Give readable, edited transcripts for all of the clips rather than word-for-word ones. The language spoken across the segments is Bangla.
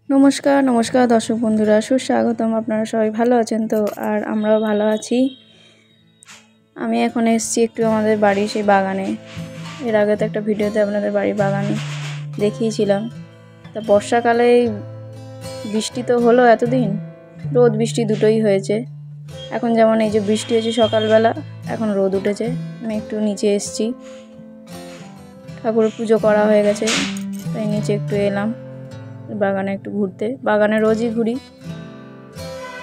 নমস্কার নমস্কার দর্শক বন্ধুরা, সুস্বাগতম। আপনারা সবাই ভালো আছেন তো? আর আমরাও ভালো আছি। আমি এখন এসেছি একটু আমাদের বাড়ির সেই বাগানে। এর আগে তো একটা ভিডিওতে আপনাদের বাড়ির বাগান দেখিয়েছিলাম। তা বর্ষাকালে বৃষ্টি তো হলো, এতদিন রোদ বৃষ্টি দুটোই হয়েছে। এখন যেমন এই যে বৃষ্টি হয়েছে সকালবেলা, এখন রোদ উঠেছে। আমি একটু নিচে এসেছি, ঠাকুরের পুজো করা হয়ে গেছে, তাই নিচে একটু এলাম বাগানে একটু ঘুরতে। বাগানে রোজই ঘুরি,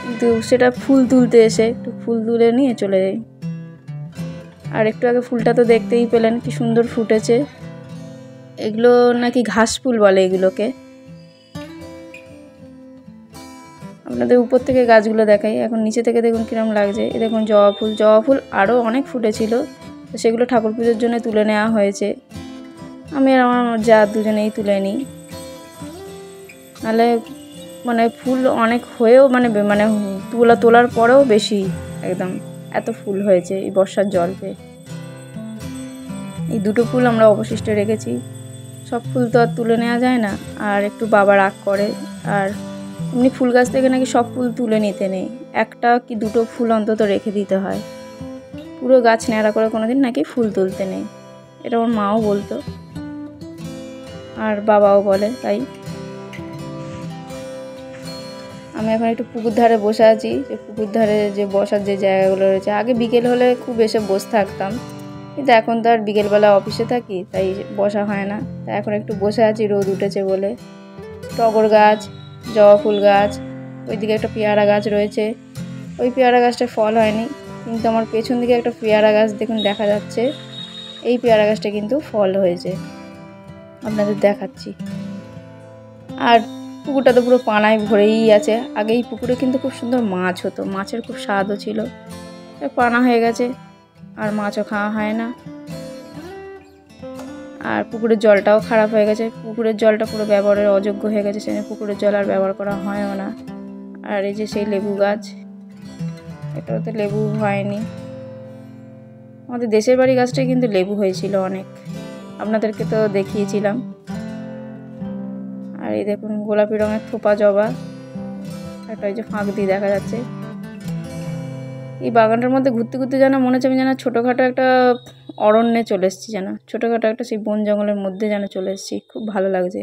কিন্তু সেটা ফুল তুলতে এসে একটু ফুল তুলে নিয়ে চলে যাই। আর একটু আগে ফুলটা তো দেখতেই পেলেন কি সুন্দর ফুটেছে। এগুলো নাকি ঘাস ফুল বলে এগুলোকে। আপনাদের উপর থেকে গাছগুলো দেখাই, এখন নিচে থেকে দেখুন কিরম লাগছে। এ দেখুন জবা ফুল আরও অনেক ফুটেছিল, তো সেগুলো ঠাকুর পুজোর জন্য তুলে নেওয়া হয়েছে। আমি আর আমার যা দুজনেই তুলে নিই, নাহলে মানে ফুল অনেক হয়েও মানে তোলার পরেও বেশি একদম এত ফুল হয়েছে এই বর্ষার জল পেয়ে। এই দুটো ফুল আমরা অবশিষ্ট রেখেছি, সব ফুল তো আর তুলে নেওয়া যায় না, আর একটু বাবা রাগ করে। আর এমনি ফুল গাছ থেকে নাকি সব ফুল তুলে নিতে নেই, একটা কি দুটো ফুল অন্তত রেখে দিতে হয়। পুরো গাছ ন্যাড়া করে কোনোদিন নাকি ফুল তুলতে নেই, এটা ওর মাও বলতো আর বাবাও বলে। তাই আমি এখন একটু পুকুর ধারে বসে আছি। যে পুকুর ধারে যে বসার যে জায়গাগুলো রয়েছে, আগে বিকেল হলে খুব এসে বসে থাকতাম, কিন্তু এখন তো আর বিকেলবেলা অফিসে থাকি, তাই বসা হয় না। তাই এখন একটু বসে আছি রোদ উঠেছে বলে। টগর গাছ, জবা ফুল গাছ, ওইদিকে একটা পেয়ারা গাছ রয়েছে। ওই পেয়ারা গাছটা ফল হয়নি, কিন্তু আমার পেছন দিকে একটা পেয়ারা গাছ দেখুন দেখা যাচ্ছে। এই পেয়ারা গাছটা কিন্তু ফল হয়েছে, আপনাদের দেখাচ্ছি। আর পুকুরটা তো পুরো পানায় ভরেই আছে। আগে এই পুকুরে কিন্তু খুব সুন্দর মাছ হতো, মাছের খুব স্বাদও ছিল। পানা হয়ে গেছে, আর মাছও খাওয়া হয় না। আর পুকুরের জলটাও খারাপ হয়ে গেছে, পুকুরের জলটা পুরো ব্যবহারের অযোগ্য হয়ে গেছে, সেখানে পুকুরের জল আর ব্যবহার করা হয়ও না। আর এই যে সেই লেবু গাছ, এটাও তো লেবু হয়নি। আমাদের দেশের বাড়ি গাছটাই কিন্তু লেবু হয়েছিল অনেক, আপনাদেরকে তো দেখিয়েছিলাম। আর এই দেখুন গোলাপি রঙের থোপা জবা, একটা ওই যে ফাঁক দিয়ে দেখা যাচ্ছে। এই বাগানটার মধ্যে ঘুরতে ঘুরতে যেন মনে হচ্ছে আমি যেন ছোটোখাটো একটা অরণ্যে চলে এসেছি, যেন ছোটোখাটো একটা সেই বন জঙ্গলের মধ্যে যেন চলে এসেছি। খুব ভালো লাগছে।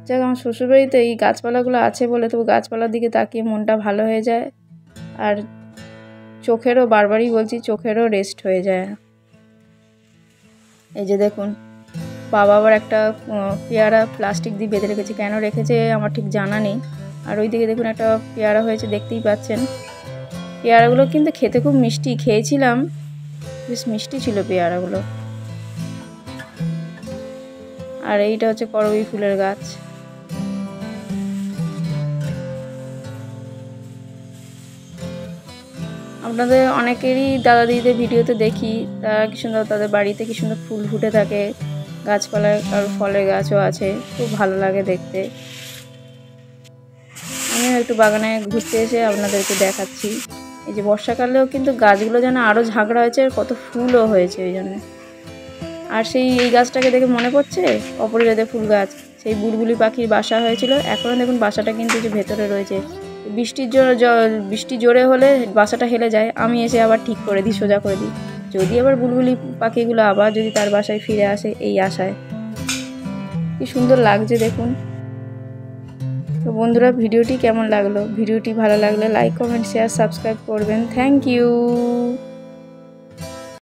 যাক, আমার শ্বশুরবাড়িতে এই গাছপালাগুলো আছে বলে তবু গাছপালার দিকে তাকিয়ে মনটা ভালো হয়ে যায়, আর চোখেরও বারবারই বলছি চোখেরও রেস্ট হয়ে যায়। এই যে দেখুন বাবা আবার একটা পেয়ারা প্লাস্টিক দিয়ে বেঁধে রেখেছে, কেন রেখেছে আমার ঠিক জানা নেই। আর ওইদিকে দেখুন একটা পেয়ারা হয়েছে, দেখতেই পাচ্ছেন। পেয়ারাগুলো কিন্তু খেতে খুব মিষ্টি, খেয়েছিলাম, বেশ মিষ্টি ছিল পেয়ারাগুলো। আর এইটা হচ্ছে করবী ফুলের গাছ। আপনাদের অনেকেরই দাদা দিদিদের ভিডিওতে দেখি, তারা কি সুন্দর তাদের বাড়িতে কি সুন্দর ফুল ফুটে থাকে, গাছপালায় কারো ফলের গাছও আছে, খুব ভালো লাগে দেখতে। আমিও একটু বাগানে ঘুরতে এসে আপনাদেরকে দেখাচ্ছি। এই যে বর্ষাকালেও কিন্তু গাছগুলো যেন আরও ঝাঁকড়া হয়েছে, আর কত ফুলও হয়েছে ওই জন্য। আর সেই এই গাছটাকে দেখে মনে পড়ছে অপরাজিতা ফুল গাছ, সেই বুলবুলি পাখির বাসা হয়েছিল। এখনও দেখুন বাসাটা কিন্তু যে ভেতরে রয়েছে। বৃষ্টি জোরে হলে বাসাটা হেলে যায়, আমি এসে আবার ঠিক করে দিই, সোজা করে দিই, যদি আবার বুলবুলি পাখিগুলো আবার যদি তার বাসায় ফিরে আসে, এই আশায়। কি সুন্দর লাগছে দেখুন। তো বন্ধুরা, ভিডিওটি কেমন লাগলো? ভিডিওটি ভালো লাগলে লাইক, কমেন্ট, শেয়ার, সাবস্ক্রাইব করবেন। Thank you.